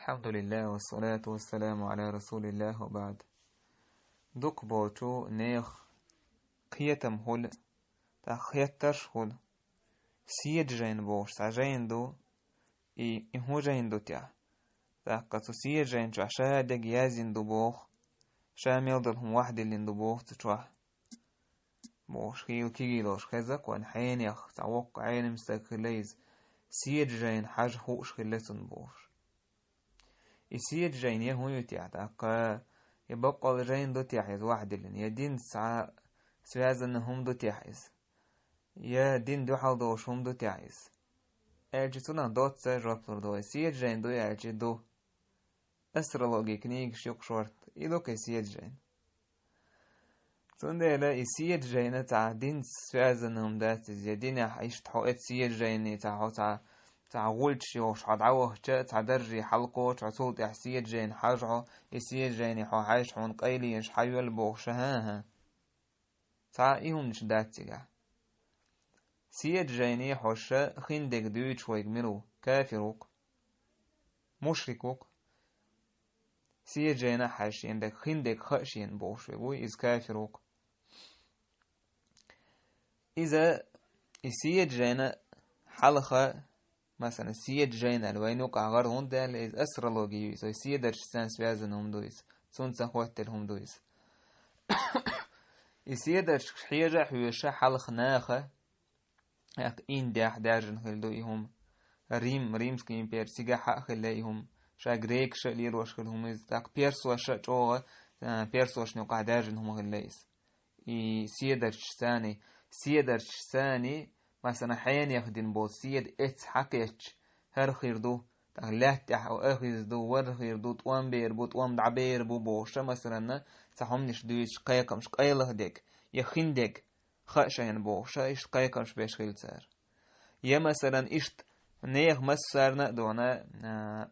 الحمد لله والصلاة والسلام على رسول الله وبعد. دوك بوتو نيخ قيتم هول تا خيترش هول سيد جين بوش تا جين دو هو جين دو تا قطو سيد جين جو عشا دق يازين دو بوخ شامل دلهم واحد اللي دو بوخ تتوح بوش خيل كيلوش خزق وان حين يخ تعوق عين مستقليز سيد جين حاج هوش خلتن بوش يسير جين يهو يتعتق يبقى الجين دو تحيز واحد اللي يدين ساعة سوازن انهم دو تحيز يا دين دو حال دوش هم دو تحيز الجي تونا دوت سجرابتر دو يسير جين دو الجي دو استرولوجي كنيك شيق شورت يدو كيسير جين تونده لا يسير جين تاع دين سوازن انهم داتز يدين يحيش تحوئت سير جين تعولت شيوش عدعوه تعدرجي حلقو تعصول تحسير جين حاجعو يسير جين حايش حون قيلي يش حيول بوغشهاها إيهم نشداتيقا سير جيني حوشا خندق دويتش ويقمرو كافروك مشركوك سير جينا حاشين دك خندق خاشين بوغشوي إز كافروك إذا يسير جينا حلقة مثلا سيد جين الوين وقع غير هون ده لإز أسترولوجي يسوي سيدر شسان سوازن هم دويس سون سخوات هم دويس يسيدر حيجة حيوشة حلق ناخة إن داح دارجن خلدويهم ريم سكين بير سيجا حق خلايهم شا غريك شا ليروش خلهم إز تاق بيرسوا شا جوغة بيرسوا شنو قاع دارجن هم خلايس سيدر شساني مثلا حين يخدن بوسيد اتس حقيتش هر خيردو تغلات او اخيز دو ور خيردو توان بير بو توان دعبير بو بوشة مثلا تحهم نشدويش قيقمش قيله ديك يخندك خاشين بوشة اشت قيقمش بيش خيلتار يا مثلا اشت نيخ مسارنا دونا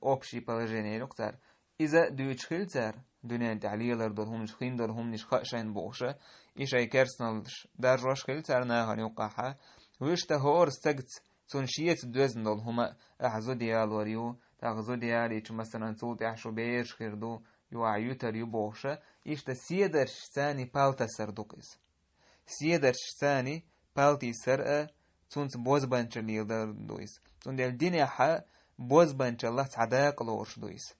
اوبشي بالاجيني نقتار إذا دويش خيلتار دنيا تعليلر دولهم نشخين دولهم نش خاشين بوشة إيش أي كرسنالش دار روش خيلتار ناهن يوقعها ويش تهور استقت تنشيت دوزن دول هما أحزو ديال وريو تغزو ديالي چو مثلا تولت أحشو بيش خيردو يو عيوتر يو بوشة إيش تسيدر شساني بالتا سردوكيس سيدر شساني بالتي سرقة تونت بوز بانشر ليلدر دويس تون ديال دينيا حا بوز بانشر الله تعداق لورش دويس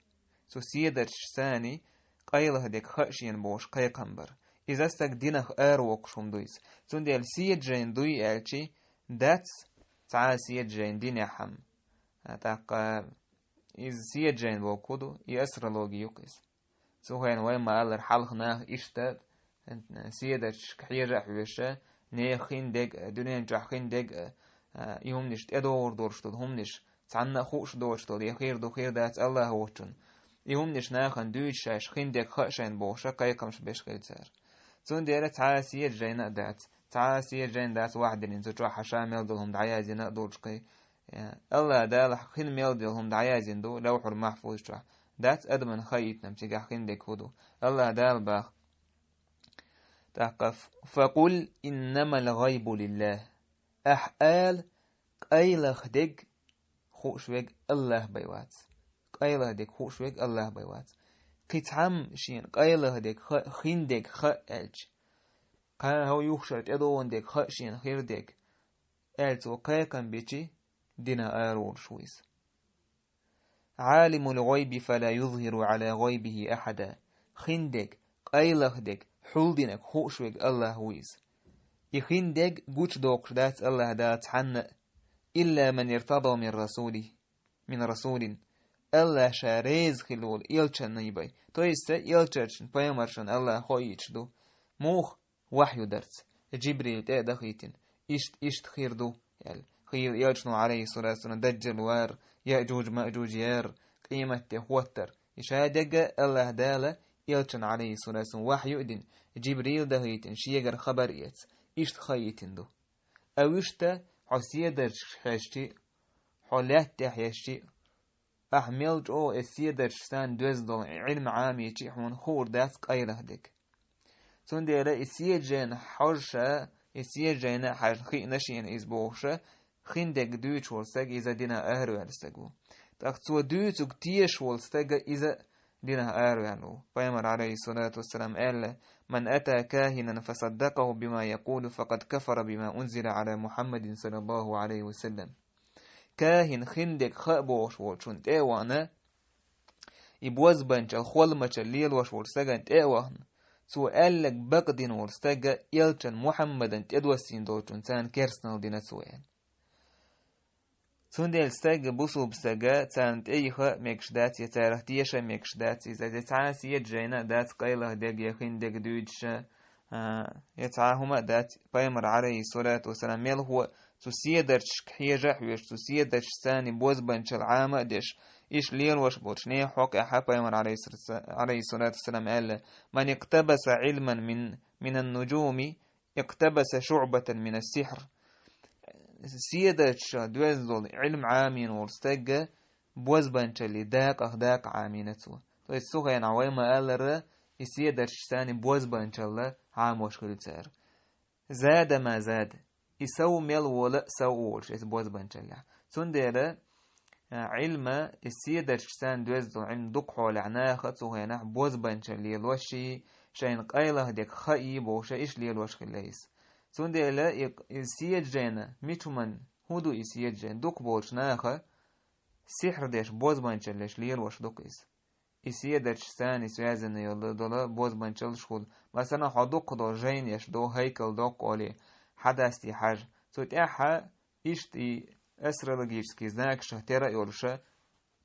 سو سيدر شساني قيله ديك خأشين بوش قيقنبر إذا استك دينخ أروق شوم دويس تون ديال سيد جين دوي ألشي داتس تعال سيد جين دين يحم تاق إز سيد جين بوكودو يأسرولوجي يقيس سو هين وين ما قال الحلق ناخ إشتاد سيدش كحيرة حوشة نيخين دق دنيا جاخين دق يوم نشت أدور دورشتود هم نش تعنا خوش دورشتود يخير دو خير دات الله وطن يوم نش ناخن دويش شاش خين دق خشين بوشة قايقمش بيش خيلتار تون ديالة تعال سيد جين دات تعال سير جين داس واحد اللي نزوجوا حشام يلدهم دعيازين أدورش قي الله دال خين ميلدهم دعيازين دو لوح المحفوظ شو دات أدمن خيط نمتجح خين دكودو الله دال باخ تقف فقل إنما الغيب لله أحال قيلخ دق خوشوك الله بيوات قيلخ دق خوشوك الله بيوات قطعم شين قيلخ دق خين دق خألج قال هو يخشى أدوان ديك خشين خير ديك ألتو قيقن بيتي دينا آرور شويس عالم الغيب فلا يظهر على غيبه أحدا خندك قيلخ ديك حول دينك خوشوك الله ويس يخندك قوش دوقش دات الله دات حن إلا من ارتضى من رسول الله شاريز خلول إلشان نيباي تويست إلشان بيامرشان الله خويتش دو موخ وحي درس جبريل دخيتين إشت خيردو خير يجنو عليه الصلاة والسلام دجل وار يأجوج مأجوج يار قيمة تهوتر إشادق الله دالة يلشن عليه الصلاة والسلام وحي يؤدن جبريل دخيتين شيغر خبر إشت خيتين دو أو إشتا حسيدر شاشتي حولات تحيشتي أحمل جو السيدر شسان دوزدو علم عامي حون خور داس قيله دك تون ديلا إسيا جين حرشة إسيا جين حرخي نشين إزبوشة خين دك دويش ورسك إذا دينا أهرو هلسكو تأخذ دوتك تيش والستجا إذا دينها آريانو بيمر عليه الصلاة والسلام قال من أتى كاهنا فصدقه بما يقول فقد كفر بما أنزل على محمد صلى الله عليه وسلم كاهن خندق خابوش وشون تيوانا يبوز بنش الخولمش الليل وش ورسجن تيوان سو قالك بقدين ورسجا يلشن محمدا تدوسين دوشون سان كيرسنال دينا سوين سوندل ستاج بوسو بسجا تانت ايخا مكشدات يتاره تيشا مكشدات إذا تتعاس يجينا دات قيله دق يخين دق دوجش يتعاهما دات بيمر عليه الصلاة والسلام يل هو تسيدرش كحيجة حويش تسيدرش ثاني بوز بنش العامة دش إيش ليل وش بوشني حق أحا بيمر عليه الصلاة والسلام قال من اقتبس علما من النجوم اقتبس شعبة من السحر سيدش دوزل علم عامين ورستجا بوز بنش اللي داك عامينتو تو السوغ ينعوي ما قال يسيدش ثاني بوز بنش الله عام وشكل تسار زاد ما زاد يسو ميل ولا سوولش اس بوز بنش الله سنديرا علم يسيدش ثاني دوزل علم دق حول عناخ تو هنا بوز بنش اللي الوشي شين قايله ديك خايب وش ايش لي الوش خليس سوندي لا يسيج جينا ميتومن هودو يسيج جين دوك بولش ناخا سحر ديش بوز بانشلش ليل وش دوكيس يسيدش ثاني سوازن يلا دولا بوز بانشل شغل مثلا حدوق دو جين يش دو هيكل دوك اولي حداستي حاج سوتياحا اشتي اسرلجيسكي زناك شهتيرا يولشا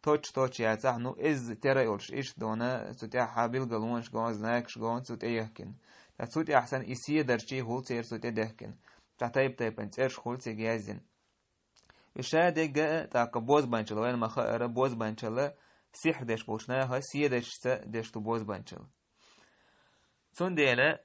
توش ياتح نو از تيرا يولش ايش دونا سوتياحا بيلغلونش غون زناك شغون سوتياكن تسوت أحسن إسيه درشي هول تير سوت دهكن تعتيب أنت إيش هول تجازين وشادة جاء تاك بوز بانشل وين ما خير بوز بانشل سحر دش بوشناها سيه دش تو بوز بانشل سون ديلا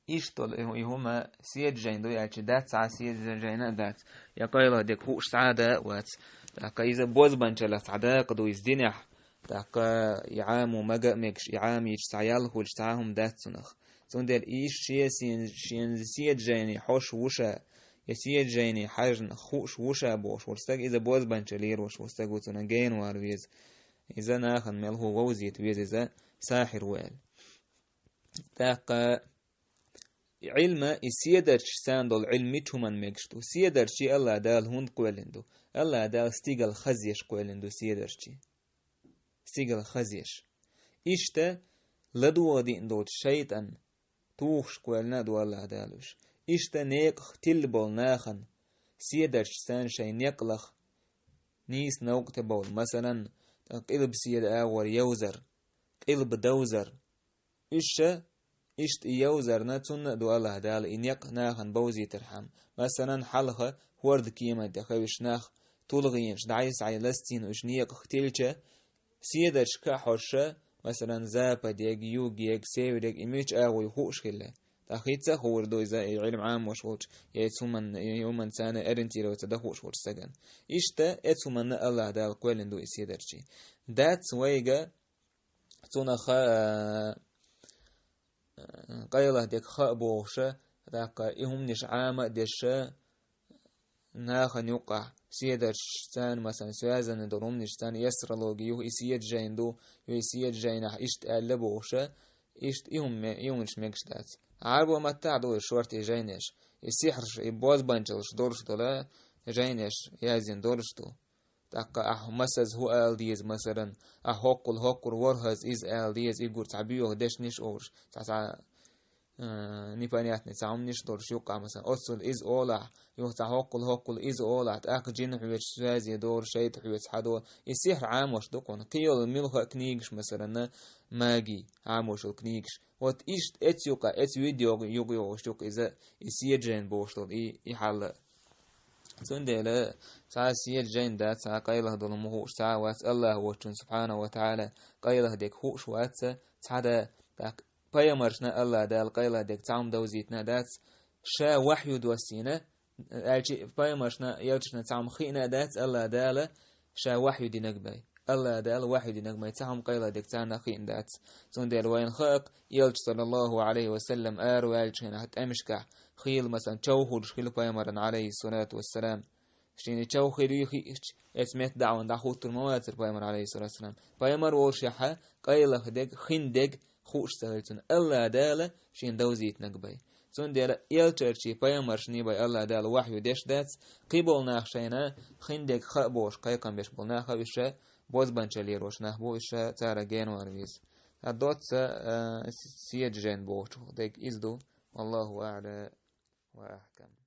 إيش طل يهما سيه جين دو يعيش دات ساعة سيه جين دات يقايله ديك هوش سعادة وات تاك إذا بوز بانشل سعادة قدو يزدينح تاك يعامو مجا مكش يعام يجتعيال هو يجتعهم دات سنخ سندل إيش شين سيد جيني حوش وشا يسيد جيني حاجن خوش وشا بوش ورستاق إذا بوز بانشلير وش ورستاق وتنجين وارويز إذا ناخن ملهو ووزيت ويز إذا ساحر ويل تاك علم يسيدرش ساندل علمي تمن مكشتو سيدرشي الله دال هند قولندو الله دال ستيغل خزيش قولندو سيدرشي سيغل خزيش إشتا لدو دي اندوت شيطان توخش قولنا دو الله دالوش إشتا نيق تلبول ناخن سيدرش سان شي نيقلخ نيس نوقت بول مثلا قلب سيد آور يوزر قلب دوزر إشت يوزر ناتون دو الله دال إنيق ناخن بوزي ترحم مثلا حلخة ورد كيما دخوش ناخ طولغينش دعيس عيلستين وش نيق اختلشة سيدرش كحوشة مثلا زابا ديك يوغيك سيوريك إميش آوي خوش خلا تأخيتها خور دو إذا علم عام وشوش يتسومن يومن سانة أرنتي لو تدخوش وش سجن إشتا اتسومن الله دال قولن دو سيدرشي دات ويجا تونا قيله ديك بوشة تاك إهم نش عام ديشة ناخن يوقع سيدرش تان مثلا سوازن دروم نشتان يسرلوغي يو إسياد جين دو يو إسياد جين إشت ألبوشة إشت إهم نش مكشتات عاربو ما تعدو الشورت جينش السحرش يبوز بانجلش دورش دولا جينش يازين دورش دو تاقا مسز هو آلديز مثلا هوكل ورهز إز آلديز إيقور تعبيوه دش نش أورش تاعتا نيبانيات نتعم نش دورش يوقع مثلا أصل إز أولا يوقع هوكل إز أولا تاق جين حويت سوازي دور شيط حويت حدو السحر عاموش دوكون قيل ملخ كنيجش مثلا ماجي عاموش الكنيجش وات إشت اتيوكا اتيو يوغيوش يوق إذا إسيجين بوشتل إحال سندلا ساعة سيد جين دات ساعة قيله دول مهوش ساعة وات الله واتشن سبحانه وتعالى قيله ديك هوش وات ساعة تاك بيامرشنا الله دال قيله ديك تعم دوزيتنا دات شا وحي دوسينا الجي بيامرشنا يوتشنا تعم خينا دات الله دال شا وحي دينك باي الله دال وحي دينك باي تعم قيله ديك تعنا خين دات سندل وين خاق يلج صلى الله عليه وسلم آر والجهنا حتى أمشكح خيل مثلا توهر خيل بيامرن عليه الصلاة والسلام شيني تشو خيري اسمت دعوان دعوت المواتر بايمر عليه الصلاة والسلام بايمر ورشحة قايلة خدق خندق خوش سهلتن الله دالة شين دوزيت نقبي سون ديال يلترشي بايمر شني باي الله دالة وحي ديش داتس قيبول ناخشينا خندق خبوش قايقم بيش بول ناخا بيشا بوز بانشالي روش ناخبو إشا تارا جين وارفيز الدوت سيج جين بوش ديك إزدو والله أعلى وأحكم